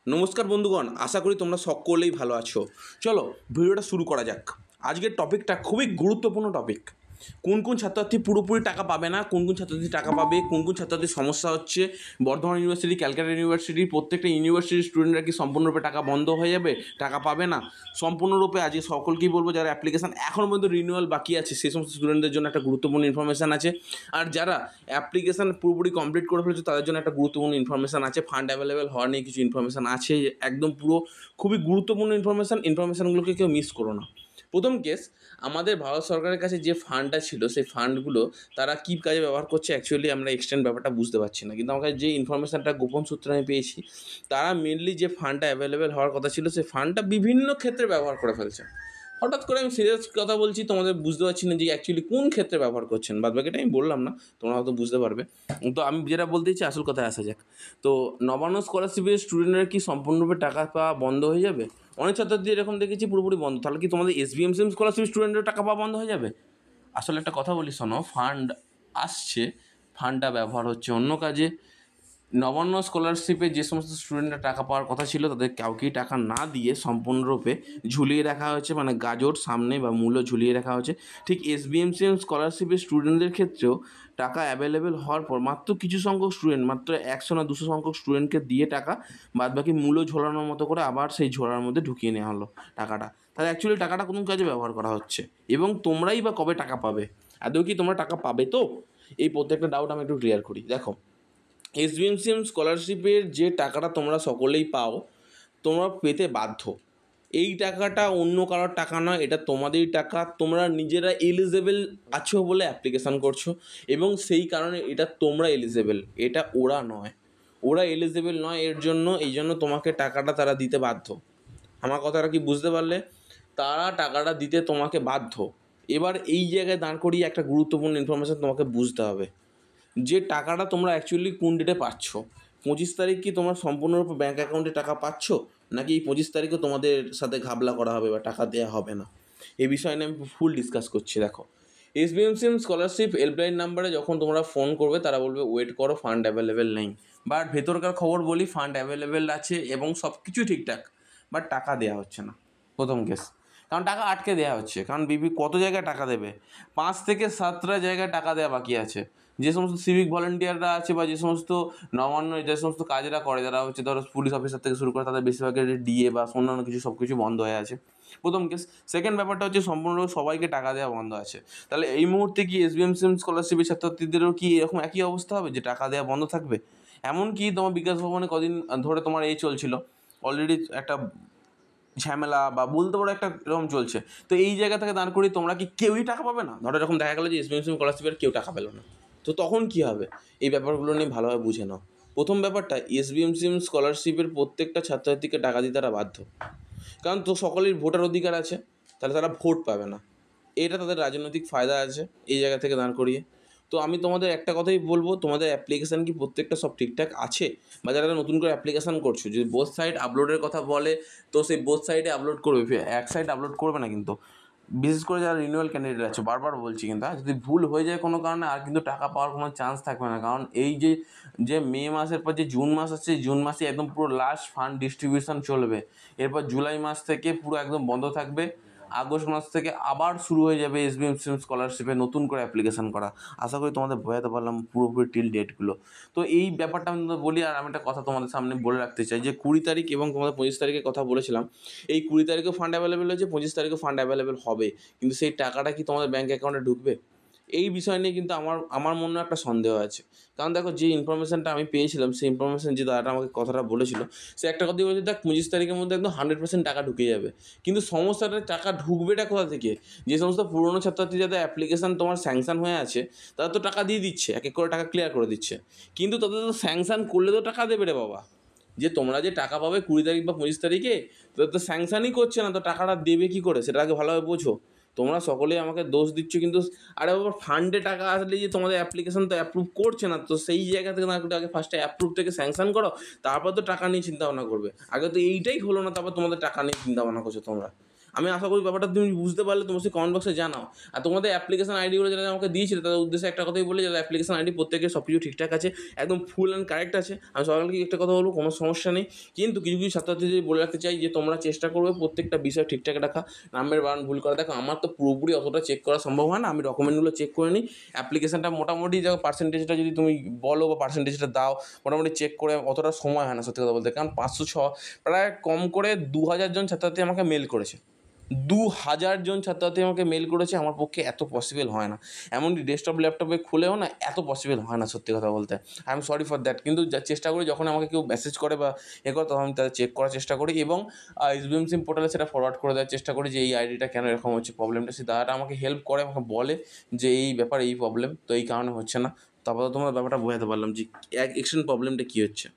নমস্কার বন্ধুগণ, আশা করি তোমরা সকলেই ভালো আছো। চলো ভিডিওটা শুরু করা যাক। আজকের টপিকটা খুবই গুরুত্বপূর্ণ টপিক। কোন কোন ছাত্রছাত্রী পুরোপুরি টাকা পাবে না, কোন কোন ছাত্রছাত্রী টাকা পাবে, কোন কোন ছাত্রছাত্রীর সমস্যা হচ্ছে, বর্ধমান ইউনিভার্সিটি, ক্যালকাটা ইউনিভার্সিটি, প্রত্যেকটা ইউনিভার্সিটির স্টুডেন্টরা কি সম্পূর্ণরূপে টাকা বন্ধ হয়ে যাবে, টাকা পাবে না? সম্পূর্ণরূপে আজকে সকলকেই বলবো, যারা অ্যাপ্লিকেশান এখনও পর্যন্ত রিনিউয়াল বাকি আছে সেই সমস্ত স্টুডেন্টদের জন্য একটা গুরুত্বপূর্ণ ইনফরমেশান আছে। আর যারা অ্যাপ্লিকেশান পুরোপুরি কমপ্লিট করে ফেলেছে তাদের জন্য একটা গুরুত্বপূর্ণ ইনফরমেশান আছে। ফান্ড অ্যাভেলেবেল হওয়া নিয়ে কিছু ইনফরমেশান আছে, একদম পুরো খুবই গুরুত্বপূর্ণ ইনফরমেশানগুলোকে কেউ মিস করো না। প্রথম কেস, আমাদের ভারত সরকারের কাছে যে ফান্ডটা ছিল সেই ফান্ডগুলো তারা কী কাজে ব্যবহার করছে অ্যাকচুয়ালি আমরা এক্সটেন্ড ব্যাপারটা বুঝতে পারছি না। কিন্তু আমাকে যে ইনফরমেশানটা গোপন সূত্রে আমি পেয়েছি, তারা মেনলি যে ফান্ডটা অ্যাভেলেবেল হওয়ার কথা ছিল সেই ফান্ডটা বিভিন্ন ক্ষেত্রে ব্যবহার করে ফেলছে। হঠাৎ করে আমি সিরিয়াস কথা বলছি, তোমাদের বুঝতে পারছি না যে অ্যাকচুয়ালি কোন ক্ষেত্রে ব্যবহার করছেন। বাদবাকিটা আমি বললাম না, তোমরা হয়তো বুঝতে পারবে। তো আমি যেটা বলতে চাইছি আসল কথায় আসা যাক। তো নবান্ন স্কলারশিপের স্টুডেন্টরা কি সম্পূর্ণরূপে টাকা পাওয়া বন্ধ হয়ে যাবে? অনেক ছাত্রছাত্রী এরকম দেখেছি পুরোপুরি বন্ধ। তাহলে কি তোমাদের এসবিএমসিএম স্কলারশিপ স্টুডেন্টের টাকা পাওয়া বন্ধ হয়ে যাবে? আসলে একটা কথা বলি শোনো, ফান্ড আসছে, ফান্ডটা ব্যবহার হচ্ছে অন্য কাজে। নবান্ন স্কলারশিপে যে সমস্ত স্টুডেন্টরা টাকা পাওয়ার কথা ছিল তাদের কাউকেই টাকা না দিয়ে সম্পূর্ণরূপে ঝুলিয়ে রাখা হয়েছে, মানে গাজর সামনে বা মূল্য ঝুলিয়ে রাখা হয়েছে। ঠিক এসবিএমসিএম স্কলারশিপের স্টুডেন্টদের ক্ষেত্রেও টাকা অ্যাভেলেবেল হওয়ার পর মাত্র কিছু সংখ্যক স্টুডেন্ট, মাত্র 100 না 200 সংখ্যক স্টুডেন্টকে দিয়ে টাকা বাদবাকি মূল্য ঝোলানোর মতো করে আবার সেই ঝোলার মধ্যে ঢুকিয়ে নেওয়া হলো টাকাটা। তাহলে অ্যাকচুয়ালি টাকাটা কোন কাজে ব্যবহার করা হচ্ছে এবং তোমরাই বা কবে টাকা পাবে? আদৌ কি তোমরা টাকা পাবে? তো এই প্রত্যেকটা ডাউট আমি একটু ক্লিয়ার করি। দেখো, এসবিএমসিএম স্কলারশিপের যে টাকাটা তোমরা সকলেই পাও, তোমরা পেতে বাধ্য। এই টাকাটা অন্য কারোর টাকা নয়, এটা তোমাদেরই টাকা। তোমরা নিজেরা এলিজেবল আছো বলে অ্যাপ্লিকেশান করছো এবং সেই কারণে এটা তোমরা এলিজেবল, এটা ওরা নয়। ওরা এলিজেবল নয় এই জন্য তোমাকে টাকাটা তারা দিতে বাধ্য। আমার কথাটা কি বুঝতে পারলে? তারা টাকাটা দিতে তোমাকে বাধ্য। এবার এই জায়গায় দাঁড় করিয়ে একটা গুরুত্বপূর্ণ ইনফরমেশান তোমাকে বুঝতে হবে, যে টাকাটা তোমরা অ্যাকচুয়ালি কোন ডেটে পাচ্ছ। 25 তারিখ কি তোমরা সম্পূর্ণরূপে ব্যাঙ্ক অ্যাকাউন্টে টাকা পাচ্ছ, নাকি এই 25 তারিখে তোমাদের সাথে ঘাবলা করা হবে বা টাকা দেওয়া হবে না? এই বিষয় নিয়ে আমি ফুল ডিসকাস করছি। দেখো, এসবিএমসিএম স্কলারশিপ হেল্পলাইন নাম্বারে যখন তোমরা ফোন করবে তারা বলবে ওয়েট করো, ফান্ড অ্যাভেলেবেল নেই। বাট ভেতরকার খবর বলি, ফান্ড অ্যাভেলেবেল আছে এবং সব কিছু ঠিকঠাক, বাট টাকা দেওয়া হচ্ছে না। প্রথম কেস, কারণ টাকা আটকে দেওয়া হচ্ছে। কারণ কত জায়গায় টাকা দেবে? 5 থেকে 7টা জায়গায় টাকা দেওয়া বাকি আছে। যে সমস্ত সিভিক ভলেন্টিয়াররা আছে বা যে সমস্ত নবান্ন যে সমস্ত কাজেরা করে, যারা হচ্ছে ধরো পুলিশ অফিসার থেকে শুরু করে, তাদের বেশিরভাগের ডিএ বা অন্যান্য কিছু সব কিছু বন্ধ হয়ে আছে। প্রথম কেস। সেকেন্ড ব্যাপারটা হচ্ছে সম্পূর্ণ সবাইকে টাকা দেওয়া বন্ধ আছে। তাহলে এই মুহূর্তে কি এসবিএমসিএম স্কলারশিপের ছাত্রছাত্রীদেরও কি এরকম একই অবস্থা হবে যে টাকা দেওয়া বন্ধ থাকবে? এমনকি তোমার বিকাশ ভবনে কদিন ধরে তোমার এই চলছিল, অলরেডি একটা ঝামেলা বা বলতে পারো একটা এরকম চলছে। তো এই জায়গা থেকে দাঁড় করিয়ে তোমরা কি কেউই টাকা পাবে না? ধরো এরকম দেখা গেলো যে এসবিএমসিএম স্কলারশিপের কেউ টাকা পেলো না, তো তখন কী হবে? এই ব্যাপারগুলো নিয়ে ভালোভাবে বুঝে নাও। প্রথম ব্যাপারটা, এসবিএমসিএম স্কলারশিপের প্রত্যেকটা ছাত্রছাত্রীকে টাকা দিতে তারা বাধ্য, কারণ তো সকলের ভোটার অধিকার আছে। তাহলে তারা ভোট পাবে না, এটা তাদের রাজনৈতিক ফায়দা আছে এই জায়গা থেকে দাঁড় করিয়ে। তো আমি তোমাদের একটা কথাই বলবো, তোমাদের অ্যাপ্লিকেশান কি প্রত্যেকটা সব ঠিকঠাক আছে? বা যারা নতুন করে অ্যাপ্লিকেশান করছো, যদি বোথ সাইড আপলোডের কথা বলে তো সেই বোথ সাইডে আপলোড করবে, এক সাইড আপলোড করবে না কিন্তু। বিশেষ করে যারা রিনিউয়াল ক্যান্ডিডেট আছে, বারবার বলছি কিন্তু, যদি ভুল হয়ে যায় কোনো কারণে আর কিন্তু টাকা পাওয়ার কোনো চান্স থাকবে না। কারণ এই যে মে মাসের পর যে জুন মাস আছে, জুন মাসে একদম পুরো লাস্ট ফান্ড ডিস্ট্রিবিউশন চলবে। এরপর জুলাই মাস থেকে পুরো একদম বন্ধ থাকবে। আগস্ট মাস থেকে আবার শুরু হয়ে যাবে এসবিএমসিএম স্কলারশিপে নতুন করে অ্যাপ্লিকেশান করা। আশা করি তোমাদের বোঝাতে পারলাম পুরোপুরি টিল ডেটগুলো। তো এই ব্যাপারটা আমি তোমাদের বলি। আর আমি একটা কথা তোমাদের সামনে বলে রাখতে চাই, যে 20 তারিখ এবং তোমাদের 25 তারিখের কথা বলেছিলাম, এই 20 তারিখেও ফান্ড অ্যাভেলেবেল হয়েছে, 25 তারিখেও ফান্ড অ্যাভেলেবেল হবে, কিন্তু সেই টাকাটা কি তোমাদের ব্যাঙ্ক অ্যাকাউন্টে ঢুকবে? এই বিষয় নিয়ে কিন্তু আমার মনে একটা সন্দেহ আছে। কারণ দেখো, যে ইনফরমেশানটা আমি পেয়েছিলাম, সেই ইনফরমেশান যে দাদাটা আমাকে কথাটা বলেছিল, সে একটা কথাই বলেছে, দেখ 25 তারিখের মধ্যে একদম 100% টাকা ঢুকে যাবে। কিন্তু সমস্যাটা, টাকা ঢুকবেটা কোথা থেকে? যে সমস্ত পুরনো ছাত্রছাত্রী যাদের অ্যাপ্লিকেশান তোমার স্যাংশন হয়ে আছে, তারা তো টাকা দিয়ে দিচ্ছে, এক এক করে টাকা ক্লিয়ার করে দিচ্ছে। কিন্তু তাদের তো স্যাংশন করলে তো টাকা দেবে রে বাবা। যে তোমরা যে টাকা পাবে 20 তারিখ বা 25 তারিখে, তাদের তো স্যাংশনই করছে না, তো টাকাটা দেবে কী করে সেটা আগে ভালোভাবে বোঝো। তোমরা সকলেই আমাকে দোষ দিচ্ছ, কিন্তু আরে বাবা, ফান্ডে টাকা আসলে যে তোমাদের অ্যাপ্লিকেশান তো অ্যাপ্রুভ করছে না, তো সেই জায়গা থেকে না আগে ফার্স্টে অ্যাপ্রুভ থেকে স্যাংশন করো, তারপর তো টাকা নিয়ে চিন্তাভাবনা করবে। আগে তো এইটাই হলো না, তারপর তোমাদের টাকা নিয়ে চিন্তাভাবনা করছো তোমরা। আমি আশা করি ব্যাপারটা তুমি বুঝতে পারলে তোমার সেই কমেন্ট বক্সে জানাও। আর তোমাদের অ্যাপ্লিকেশন আইডিগুলো যারা আমাকে দিয়েছিলে তাদের উদ্দেশ্যে একটা কথাই বলি, যারা অ্যাপ্লিকেশন আইডি প্রত্যেকের সব কিছু ঠিকঠাক আছে, একদম ফুল অ্যান্ড কারেক্ট আছে। আমি সকালকে একটা কথা বলবো, কোনো সমস্যা নেই। কিন্তু কিছু কিছু ছাত্রছাত্রীদের বলে রাখতে চাই যে তোমরা চেষ্টা করবে প্রত্যেকটা বিষয় ঠিকঠাক রাখা, নামের বানান ভুল করা। দেখো আমার তো পুরোপুরি অতটা চেক করা সম্ভব হয় না, আমি ডকুমেন্টগুলো চেক করে নিই। অ্যাপ্লিকেশনটা মোটামুটি দেখো পার্সেন্টেজটা যদি তুমি বলো বা পার্সেন্টেজটা দাও, মোটামুটি চেক করে অতটা সময় হয় না সত্যি কথা বলতে। কারণ 506 প্রায় কম করে 2000 জন ছাত্রছাত্রী আমাকে মেল করেছে, 2000 জন ছাত্রছাত্রী আমাকে মেল করেছে। আমার পক্ষে এত পসিবল হয় না, এমনকি ডেস্কটপ ল্যাপটপে খুলেও না এত পসিবল হয় না সত্যি কথা বলতে। I am sorry for that. কিন্তু চেষ্টা করি যখন আমাকে কেউ মেসেজ করে বা করে, তখন আমি তাদের চেক করার চেষ্টা করি এবং এসবিএম সিম পোর্টালে সেটা ফরওয়ার্ড করে দেওয়ার চেষ্টা করি যে এই আইডিটা কেন এরকম হচ্ছে, প্রবলেমটা। সেই দাদাটা আমাকে হেল্প করে, আমাকে বলে যে এই ব্যাপার, এই প্রবলেম, তো এই কারণে হচ্ছে না। তারপরে তোমরা ব্যাপারটা বোঝাতে পারলাম যে এক্সটেন্ড প্রবলেমটা কী হচ্ছে।